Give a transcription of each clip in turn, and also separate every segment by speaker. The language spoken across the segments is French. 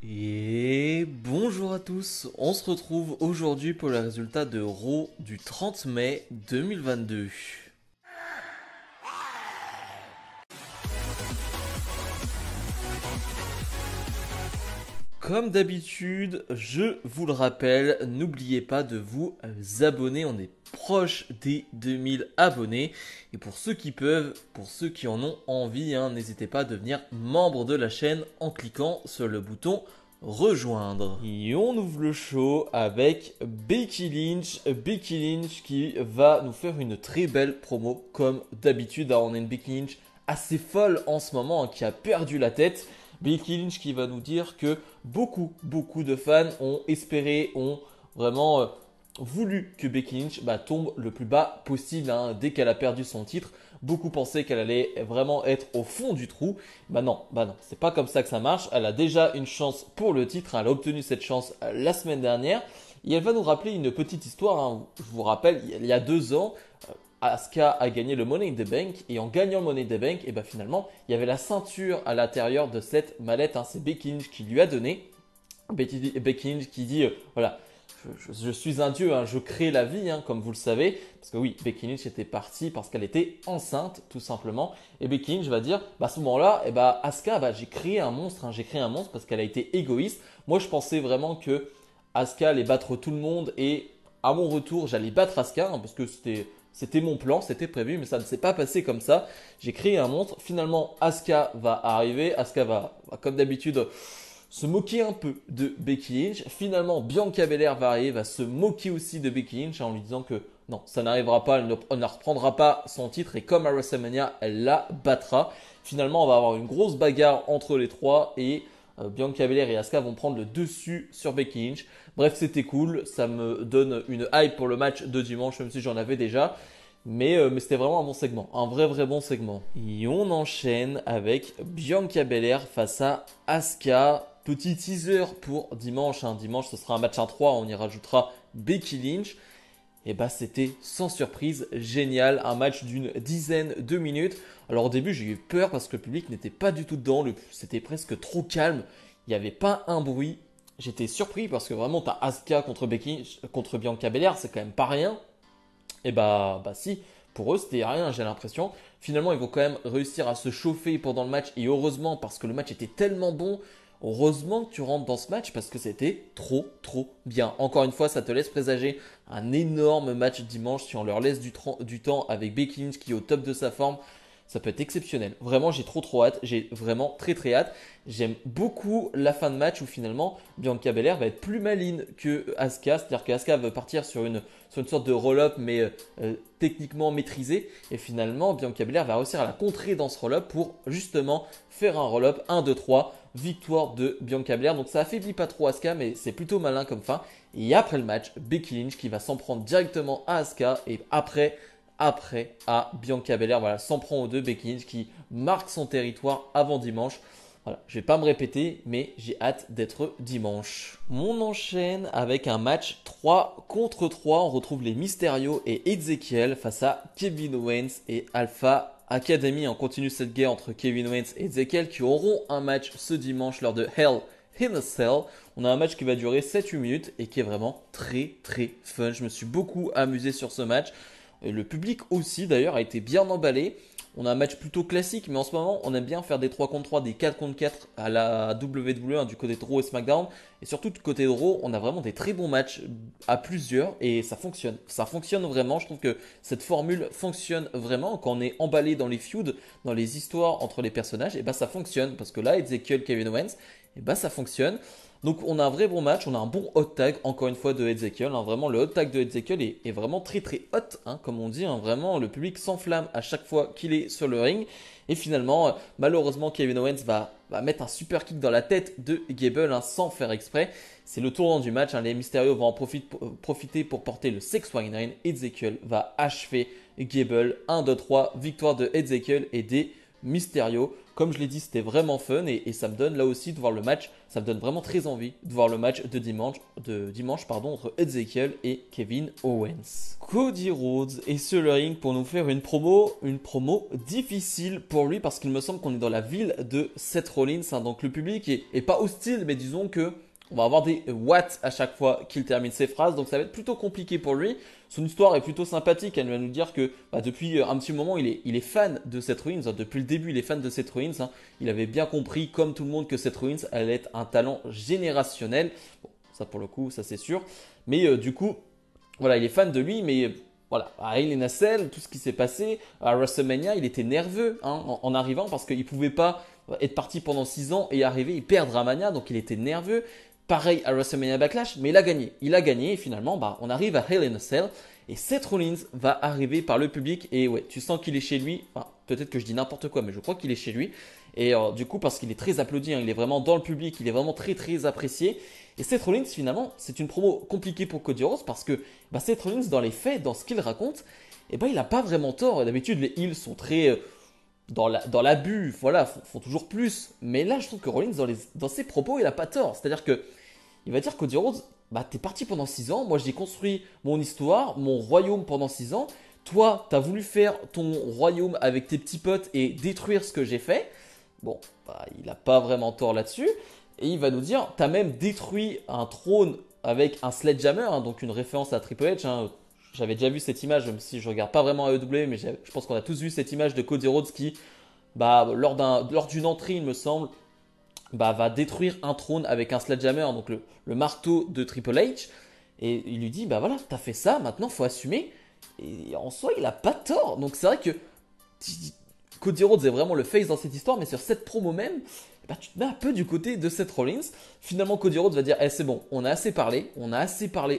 Speaker 1: Et bonjour à tous, on se retrouve aujourd'hui pour le résultat de Raw du 30 mai 2022. Comme d'habitude, je vous le rappelle, n'oubliez pas de vous abonner, on est proche des 2000 abonnés. Et pour ceux qui peuvent, pour ceux qui en ont envie, n'hésitez pas à devenir membre de la chaîne en cliquant sur le bouton rejoindre. Et on ouvre le show avec Becky Lynch. Becky Lynch qui va nous faire une très belle promo comme d'habitude. Alors on a une Becky Lynch assez folle en ce moment, qui a perdu la tête. Becky Lynch qui va nous dire que beaucoup de fans ont espéré, ont vraiment voulu que Becky Lynch tombe le plus bas possible dès qu'elle a perdu son titre. Beaucoup pensaient qu'elle allait vraiment être au fond du trou. Non, c'est pas comme ça que ça marche. Elle a déjà une chance pour le titre. Elle a obtenu cette chance la semaine dernière. Et elle va nous rappeler une petite histoire. Je vous rappelle, il y a 2 ans, Asuka a gagné le Money in the Bank. Et en gagnant le Money in the Bank, finalement, il y avait la ceinture à l'intérieur de cette mallette. C'est Becky Lynch qui lui a donné. Becky Lynch qui dit, voilà, je suis un dieu, je crée la vie, comme vous le savez. Parce que oui, Becky Lynch était partie parce qu'elle était enceinte, tout simplement. Et Becky Lynch va dire, à ce moment-là, Asuka, j'ai créé un monstre. J'ai créé un monstre parce qu'elle a été égoïste. Moi, je pensais vraiment que Asuka allait battre tout le monde. Et à mon retour, j'allais battre Asuka, parce que c'était mon plan, c'était prévu. Mais ça ne s'est pas passé comme ça. J'ai créé un monstre. Finalement, Asuka va arriver. Asuka va comme d'habitude se moquer un peu de Becky Lynch. Finalement, Bianca Belair va arriver, va se moquer aussi de Becky Lynch en lui disant que non, ça n'arrivera pas, elle ne reprendra pas son titre et comme à WrestleMania, elle la battra. Finalement, on va avoir une grosse bagarre entre les trois et Bianca Belair et Asuka vont prendre le dessus sur Becky Lynch. Bref, c'était cool, ça me donne une hype pour le match de dimanche, même si j'en avais déjà. Mais c'était vraiment un bon segment, un vrai bon segment. Et on enchaîne avec Bianca Belair face à Asuka. Petit teaser pour dimanche. Dimanche, ce sera un match 1-3. On y rajoutera Becky Lynch. Et c'était sans surprise génial. Un match d'une dizaine de minutes. Alors au début, j'ai eu peur parce que le public n'était pas du tout dedans. C'était presque trop calme. Il n'y avait pas un bruit. J'étais surpris parce que vraiment, tu as Asuka contre Bianca Belair. C'est quand même pas rien. Et si, pour eux c'était rien, j'ai l'impression. Finalement, ils vont quand même réussir à se chauffer pendant le match. Et heureusement, parce que le match était tellement bon. Heureusement que tu rentres dans ce match parce que c'était trop bien. Encore une fois, ça te laisse présager un énorme match dimanche si on leur laisse du temps avec Becky Lynch qui est au top de sa forme. Ça peut être exceptionnel. Vraiment, j'ai trop hâte. J'ai vraiment très hâte. J'aime beaucoup la fin de match où finalement Bianca Belair va être plus maligne que Asuka. C'est-à-dire que Asuka va partir sur une sorte de roll-up mais techniquement maîtrisé. Et finalement, Bianca Belair va réussir à la contrer dans ce roll-up pour justement faire un roll-up 1, 2, 3. Victoire de Bianca Belair. Donc ça affaiblit pas trop Asuka, mais c'est plutôt malin comme fin. Et après le match, Becky Lynch qui va s'en prendre directement à Asuka. Et après à Bianca Belair. Voilà, s'en prend aux deux. Becky Lynch qui marque son territoire avant dimanche. Voilà, je vais pas me répéter, mais j'ai hâte d'être dimanche. On enchaîne avec un match 3 contre 3. On retrouve les Mysterio et Ezekiel face à Kevin Owens et Alpha Academy. On continue cette guerre entre Kevin Owens et Ezekiel qui auront un match ce dimanche lors de Hell in a Cell. On a un match qui va durer 7-8 minutes et qui est vraiment très fun. Je me suis beaucoup amusé sur ce match. Et le public aussi d'ailleurs a été bien emballé. On a un match plutôt classique, mais en ce moment, on aime bien faire des 3 contre 3, des 4 contre 4 à la WWE du côté de Raw et SmackDown. Et surtout du côté de Raw, on a vraiment des très bons matchs à plusieurs et ça fonctionne. Ça fonctionne vraiment. Je trouve que cette formule fonctionne vraiment. Quand on est emballé dans les feuds, dans les histoires entre les personnages, et ça fonctionne. Parce que là, Ezekiel, Kevin Owens, ça fonctionne. Donc on a un vrai bon match, on a un bon hot tag encore une fois de Ezekiel. Vraiment le hot tag de Ezekiel est vraiment très hot, comme on dit. Vraiment le public s'enflamme à chaque fois qu'il est sur le ring. Et finalement, malheureusement, Kevin Owens va mettre un super kick dans la tête de Gable sans faire exprès. C'est le tournant du match. Les Mysterio vont en profiter pour porter le 619. Ezekiel va achever Gable. 1, 2, 3, victoire de Ezekiel et des Mysterio. Comme je l'ai dit, c'était vraiment fun et ça me donne là aussi de voir le match. Ça me donne vraiment très envie de voir le match de dimanche entre Ezekiel et Kevin Owens. Cody Rhodes est sur le ring pour nous faire une promo difficile pour lui parce qu'il me semble qu'on est dans la ville de Seth Rollins. Hein, donc le public est pas hostile, mais disons que on va avoir des watts à chaque fois qu'il termine ses phrases, donc ça va être plutôt compliqué pour lui. Son histoire est plutôt sympathique, elle va nous dire que depuis un petit moment, il est fan de Seth Rollins. Depuis le début, il est fan de Seth Rollins. Hein. Il avait bien compris, comme tout le monde, que Seth Rollins allait être un talent générationnel. Bon, ça pour le coup, ça c'est sûr. Mais du coup, voilà, il est fan de lui, mais voilà, à Hell in a Cell, tout ce qui s'est passé, à WrestleMania, il était nerveux hein, en arrivant parce qu'il ne pouvait pas être parti pendant 6 ans et arriver et perdre à Mania, donc il était nerveux. Pareil à WrestleMania Backlash, mais il a gagné. Il a gagné et finalement, on arrive à Hell in a Cell et Seth Rollins va arriver par le public et ouais, tu sens qu'il est chez lui. Enfin, peut-être que je dis n'importe quoi, mais je crois qu'il est chez lui. Et du coup, parce qu'il est très applaudi, hein, il est vraiment dans le public, il est vraiment très très apprécié. Et Seth Rollins, finalement, c'est une promo compliquée pour Cody Rhodes parce que Seth Rollins, dans les faits, dans ce qu'il raconte, il n'a pas vraiment tort. D'habitude, les heels sont très dans l'abus, voilà, font toujours plus. Mais là, je trouve que Rollins, dans ses propos, il n'a pas tort. C'est-à-dire que il va dire Cody Rhodes, t'es parti pendant 6 ans, moi j'ai construit mon histoire, mon royaume pendant 6 ans. Toi, t'as voulu faire ton royaume avec tes petits potes et détruire ce que j'ai fait. Bon, il n'a pas vraiment tort là-dessus. Et il va nous dire, t'as même détruit un trône avec un sledgehammer, hein, donc une référence à Triple H. Hein. J'avais déjà vu cette image, même si je regarde pas vraiment AEW, mais je pense qu'on a tous vu cette image de Cody Rhodes qui, lors d'une entrée, il me semble, va détruire un trône avec un sledgehammer, donc le marteau de Triple H. Et il lui dit, voilà, t'as fait ça, maintenant faut assumer. Et en soi, il a pas tort. Donc c'est vrai que Cody Rhodes est vraiment le face dans cette histoire, mais sur cette promo même, tu te mets un peu du côté de Seth Rollins. Finalement, Cody Rhodes va dire, c'est bon, on a assez parlé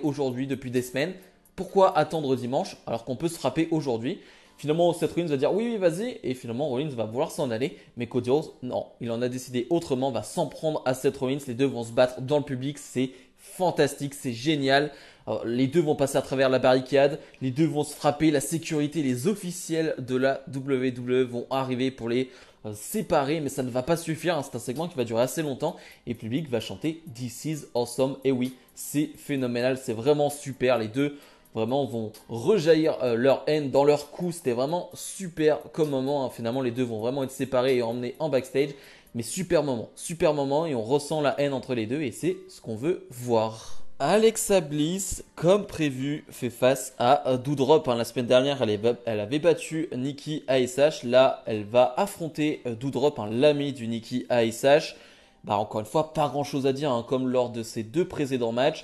Speaker 1: aujourd'hui depuis des semaines. Pourquoi attendre dimanche alors qu'on peut se frapper aujourd'hui? Finalement, Seth Rollins va dire oui, vas-y. Et finalement, Rollins va vouloir s'en aller. Mais Cody Rhodes, non, il en a décidé autrement, va s'en prendre à Seth Rollins. Les deux vont se battre dans le public. C'est fantastique, c'est génial. Alors, les deux vont passer à travers la barricade. Les deux vont se frapper. La sécurité, les officiels de la WWE vont arriver pour les séparer. Mais ça ne va pas suffire. Hein. C'est un segment qui va durer assez longtemps. Et le public va chanter This is awesome. Et oui, c'est phénoménal. C'est vraiment super. Les deux vraiment vont rejaillir leur haine dans leur coup. C'était vraiment super comme moment. Hein. Finalement, les deux vont vraiment être séparés et emmenés en backstage. Mais super moment. Et on ressent la haine entre les deux. Et c'est ce qu'on veut voir. Alexa Bliss, comme prévu, fait face à Doudrop. Hein. La semaine dernière, elle avait battu Nikki ASH. Là, elle va affronter Doudrop, hein, l'ami du Nikki ASH. Encore une fois, pas grand chose à dire, hein, comme lors de ses deux précédents matchs.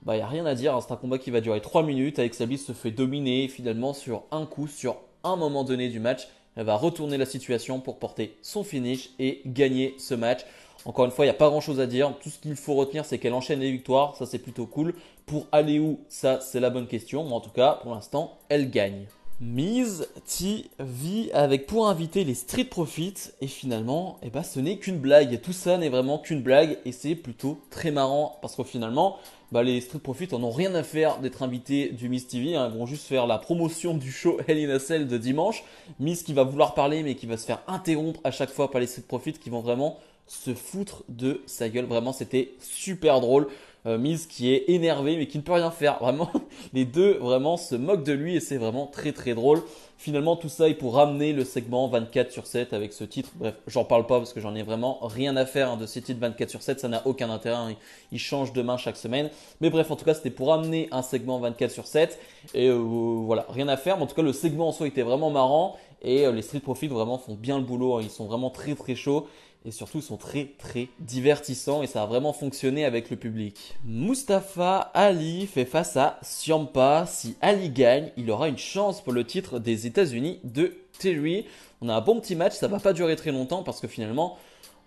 Speaker 1: Il n'y a rien à dire, hein. C'est un combat qui va durer 3 minutes. Alexa Bliss se fait dominer finalement sur un coup, sur un moment donné du match. Elle va retourner la situation pour porter son finish et gagner ce match. Encore une fois, il n'y a pas grand chose à dire. Tout ce qu'il faut retenir, c'est qu'elle enchaîne les victoires. Ça, c'est plutôt cool. Pour aller où? Ça, c'est la bonne question. Mais en tout cas, pour l'instant, elle gagne. Miz TV avec pour inviter les Street Profits et finalement ce n'est qu'une blague, tout ça n'est vraiment qu'une blague et c'est plutôt très marrant parce que finalement les Street Profits en ont rien à faire d'être invités du Miz TV, hein. Ils vont juste faire la promotion du show Hell in a Cell de dimanche. Miz qui va vouloir parler mais qui va se faire interrompre à chaque fois par les Street Profits qui vont vraiment se foutre de sa gueule. Vraiment, c'était super drôle. Miz qui est énervé mais qui ne peut rien faire. Vraiment, les deux vraiment se moquent de lui et c'est vraiment très très drôle. Finalement, tout ça est pour ramener le segment 24/7 avec ce titre. Bref, j'en parle pas parce que j'en ai vraiment rien à faire de ces titres 24/7. Ça n'a aucun intérêt. Hein. Ils changent de main chaque semaine. Mais bref, en tout cas, c'était pour ramener un segment 24/7. Et voilà, rien à faire. Mais en tout cas, le segment en soi était vraiment marrant. Et les Street Profits vraiment font bien le boulot. Hein. Ils sont vraiment très très chauds. Et surtout, ils sont très très divertissants et ça a vraiment fonctionné avec le public. Mustafa Ali fait face à Ciampa. Si Ali gagne, il aura une chance pour le titre des États-Unis de Terry. On a un bon petit match, ça va pas durer très longtemps parce que finalement,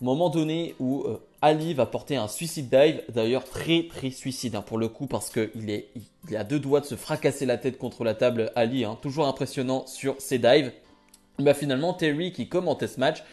Speaker 1: au moment donné où Ali va porter un suicide dive, d'ailleurs très très suicide hein, pour le coup parce qu'il est à deux doigts de se fracasser la tête contre la table Ali, hein, toujours impressionnant sur ses dives. Finalement, Terry qui commentait ce match,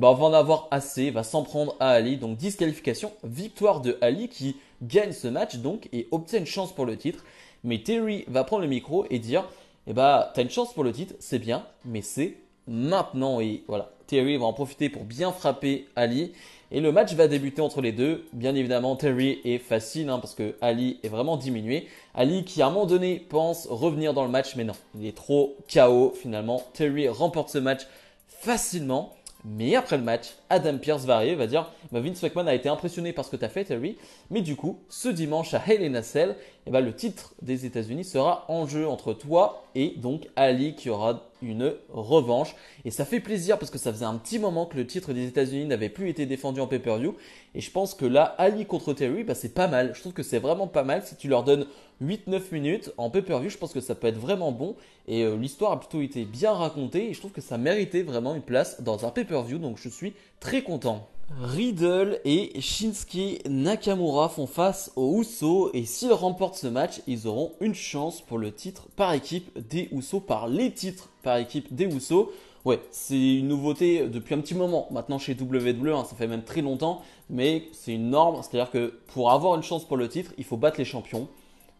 Speaker 1: va en avoir assez, va s'en prendre à Ali. Donc disqualification, victoire de Ali qui gagne ce match donc et obtient une chance pour le titre. Mais Terry va prendre le micro et dire t'as une chance pour le titre, c'est bien, mais c'est maintenant. Et voilà, Theory va en profiter pour bien frapper Ali. Et le match va débuter entre les deux. Bien évidemment, Theory est facile parce que Ali est vraiment diminué. Ali qui à un moment donné pense revenir dans le match, mais non, il est trop KO finalement. Theory remporte ce match facilement. Mais après le match, Adam Pearce va arriver, va dire Vince McMahon a été impressionné par ce que tu as fait, Theory. Mais du coup, ce dimanche à Hell in a Cell, le titre des États-Unis sera en jeu entre toi et donc Ali qui aura une revanche. Et ça fait plaisir parce que ça faisait un petit moment que le titre des États-Unis n'avait plus été défendu en pay-per-view. Et je pense que là, Ali contre Theory, c'est pas mal. Je trouve que c'est vraiment pas mal. Si tu leur donnes 8-9 minutes en pay-per-view, je pense que ça peut être vraiment bon. Et l'histoire a plutôt été bien racontée. Et je trouve que ça méritait vraiment une place dans un pay-per-view. Donc je suis très content. Riddle et Shinsuke Nakamura font face aux Usos et s'ils remportent ce match, ils auront une chance pour le titre par équipe des Usos, par les titres par équipe des Usos. Ouais, c'est une nouveauté depuis un petit moment maintenant chez WWE, ça fait même très longtemps, mais c'est une norme, c'est-à-dire que pour avoir une chance pour le titre, il faut battre les champions.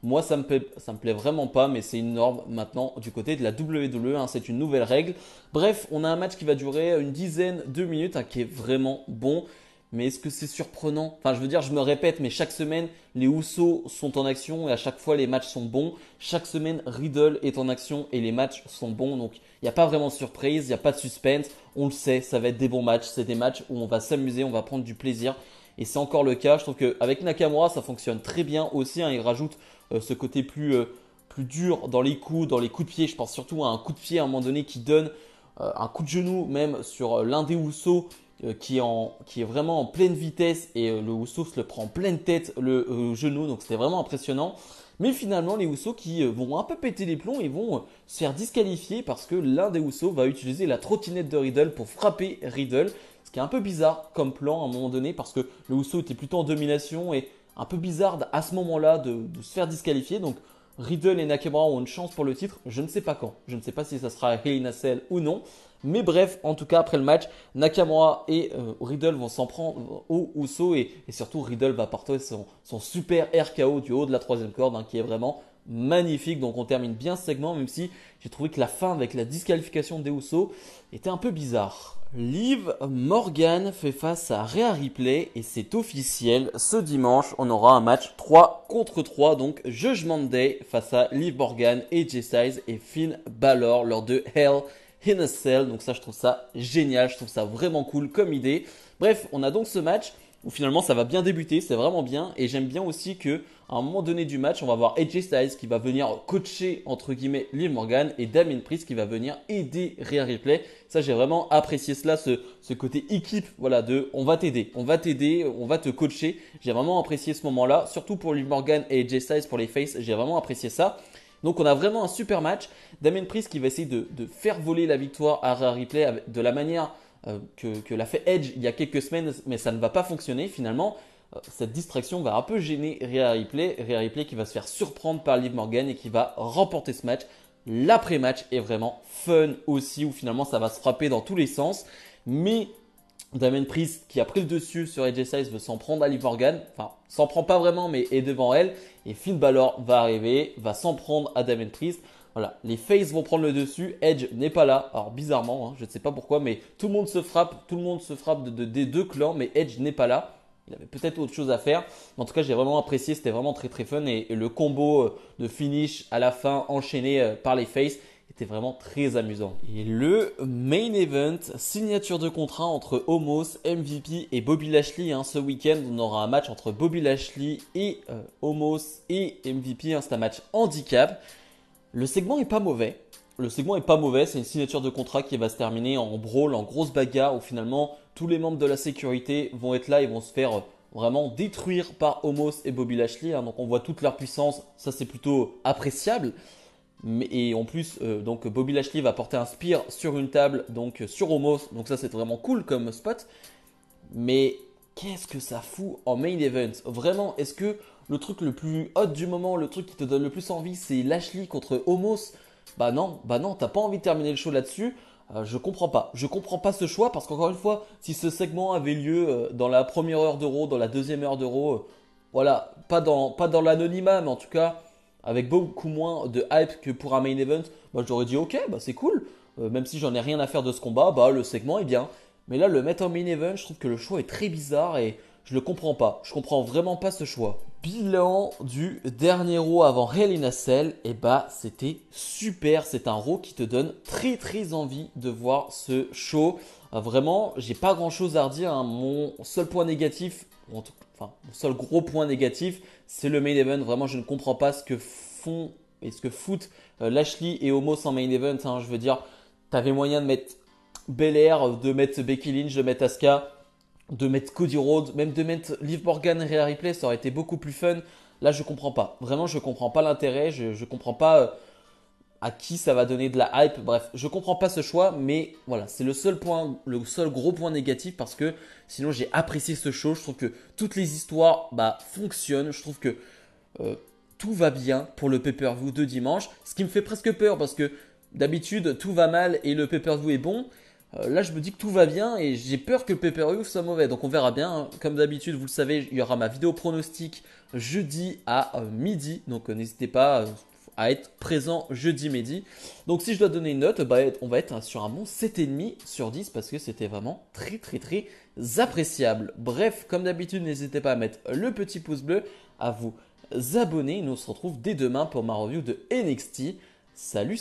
Speaker 1: Moi, ça me plaît vraiment pas, mais c'est une norme maintenant du côté de la WWE. C'est une nouvelle règle. Bref, on a un match qui va durer une dizaine de minutes, qui est vraiment bon. Mais est-ce que c'est surprenant? Enfin, je veux dire, je me répète, mais chaque semaine, les Usos sont en action et à chaque fois, les matchs sont bons. Chaque semaine, Riddle est en action et les matchs sont bons. Donc, il n'y a pas vraiment de surprise, il n'y a pas de suspense. On le sait, ça va être des bons matchs. C'est des matchs où on va s'amuser, on va prendre du plaisir. Et c'est encore le cas. Je trouve qu'avec Nakamura, ça fonctionne très bien aussi. Il rajoute ce côté plus dur dans les coups de pied. Je pense surtout à un coup de pied à un moment donné qui donne un coup de genou même sur l'un des Usos qui est vraiment en pleine vitesse et le Usos se le prend en pleine tête le genou. Donc c'était vraiment impressionnant. Mais finalement, les Usos qui vont un peu péter les plombs et vont se faire disqualifier parce que l'un des Usos va utiliser la trottinette de Riddle pour frapper Riddle. Ce qui est un peu bizarre comme plan à un moment donné parce que le Uso était plutôt en domination et un peu bizarre à ce moment-là de se faire disqualifier. Donc Riddle et Nakamura ont une chance pour le titre. Je ne sais pas quand. Je ne sais pas si ça sera à Hell in a Cell ou non. Mais bref, en tout cas, après le match, Nakamura et Riddle vont s'en prendre au Uso et surtout Riddle va porter son super RKO du haut de la troisième corde qui est vraiment magnifique. Donc on termine bien ce segment, même si j'ai trouvé que la fin avec la disqualification des Usos était un peu bizarre. Liv Morgan fait face à Rhea Ripley et c'est officiel. Ce dimanche, on aura un match 3 contre 3, donc Judgment Day face à Liv Morgan, AJ Styles et Finn Balor lors de Hell in a Cell. Donc ça, je trouve ça génial, je trouve ça vraiment cool comme idée. Bref, on a donc ce match où finalement ça va bien débuter, c'est vraiment bien. Et j'aime bien aussi que à un moment donné du match, on va voir AJ Styles qui va venir coacher entre guillemets Liv Morgan et Damien Priest qui va venir aider Rhea Ripley. Ça, j'ai vraiment apprécié cela, ce côté équipe, voilà, de on va t'aider, on va te coacher. J'ai vraiment apprécié ce moment-là, surtout pour Liv Morgan et AJ Styles pour les faces, j'ai vraiment apprécié ça. Donc on a vraiment un super match. Damien Priest qui va essayer de faire voler la victoire à Rhea Ripley de la manière que l'a fait Edge il y a quelques semaines, mais ça ne va pas fonctionner finalement. Cette distraction va un peu gêner Rhea Ripley qui va se faire surprendre par Liv Morgan et qui va remporter ce match. L'après-match est vraiment fun aussi, où finalement ça va se frapper dans tous les sens. Mais Damien Priest qui a pris le dessus sur AJ Styles veut s'en prendre à Liv Morgan. Enfin, s'en prend pas vraiment, mais est devant elle. Et Finn Balor va arriver, va s'en prendre à Damien Priest. Voilà, les faces vont prendre le dessus. Edge n'est pas là. Alors bizarrement, je ne sais pas pourquoi, mais tout le monde se frappe. Tout le monde se frappe des deux clans, mais Edge n'est pas là. Il avait peut-être autre chose à faire. Mais en tout cas, j'ai vraiment apprécié. C'était vraiment très très fun. Et le combo de finish à la fin enchaîné par les faces était vraiment très amusant. Et le main event, signature de contrat entre Omos, MVP et Bobby Lashley. Ce week-end, on aura un match entre Bobby Lashley et Omos et MVP. C'est un match handicap. Le segment est pas mauvais. C'est une signature de contrat qui va se terminer en brawl, en grosse bagarre où finalement tous les membres de la sécurité vont être là et vont se faire vraiment détruire par Omos et Bobby Lashley. Donc on voit toute leur puissance, ça c'est plutôt appréciable. Et en plus, donc Bobby Lashley va porter un spear sur une table, donc sur Omos. Donc ça c'est vraiment cool comme spot. Mais qu'est-ce que ça fout en main event? Vraiment, est-ce que le truc le plus hot du moment, le truc qui te donne le plus envie, c'est Lashley contre Omos? Bah non, t'as pas envie de terminer le show là-dessus. Je comprends pas. Je comprends pas ce choix parce qu'encore une fois, si ce segment avait lieu dans la première heure d'Euro, dans la deuxième heure d'Euro, voilà, pas dans l'anonymat, mais en tout cas avec beaucoup moins de hype que pour un main event, bah j'aurais dit ok, bah c'est cool. même si j'en ai rien à faire de ce combat, bah le segment est bien. Mais là, le mettre en main event, je trouve que le choix est très bizarre et je le comprends pas. Je comprends vraiment pas ce choix. Bilan du dernier Raw avant Hell in a Cell, et bah c'était super. C'est un Raw qui te donne très envie de voir ce show. Vraiment, j'ai pas grand chose à redire, hein. Mon seul point négatif, enfin mon seul gros point négatif, c'est le main event. Vraiment, je ne comprends pas ce que font et ce que foutent Lashley et Omos en main event, hein. Je veux dire, t'avais moyen de mettre Belair, de mettre Becky Lynch, de mettre Asuka, de mettre Cody Rhodes, même de mettre Liv Morgan et Rhea Ripley, ça aurait été beaucoup plus fun. Là, je comprends pas. Vraiment, je comprends pas l'intérêt. Je comprends pas à qui ça va donner de la hype. Bref, je comprends pas ce choix, mais voilà, c'est le seul point, le seul gros point négatif parce que sinon j'ai apprécié ce show. Je trouve que toutes les histoires fonctionnent. Je trouve que euh, tout va bien pour le pay-per-view de dimanche. Ce qui me fait presque peur parce que d'habitude tout va mal et le pay-per-view est bon. Là, je me dis que tout va bien et j'ai peur que le pay-per-view soit mauvais. Donc, on verra bien, hein. Comme d'habitude, vous le savez, il y aura ma vidéo pronostic jeudi à midi. Donc, n'hésitez pas à être présent jeudi midi. Donc, si je dois donner une note, on va être sur un bon 7,5 sur 10 parce que c'était vraiment très appréciable. Bref, comme d'habitude, n'hésitez pas à mettre le petit pouce bleu, à vous abonner. Nous on se retrouve dès demain pour ma review de NXT. Salut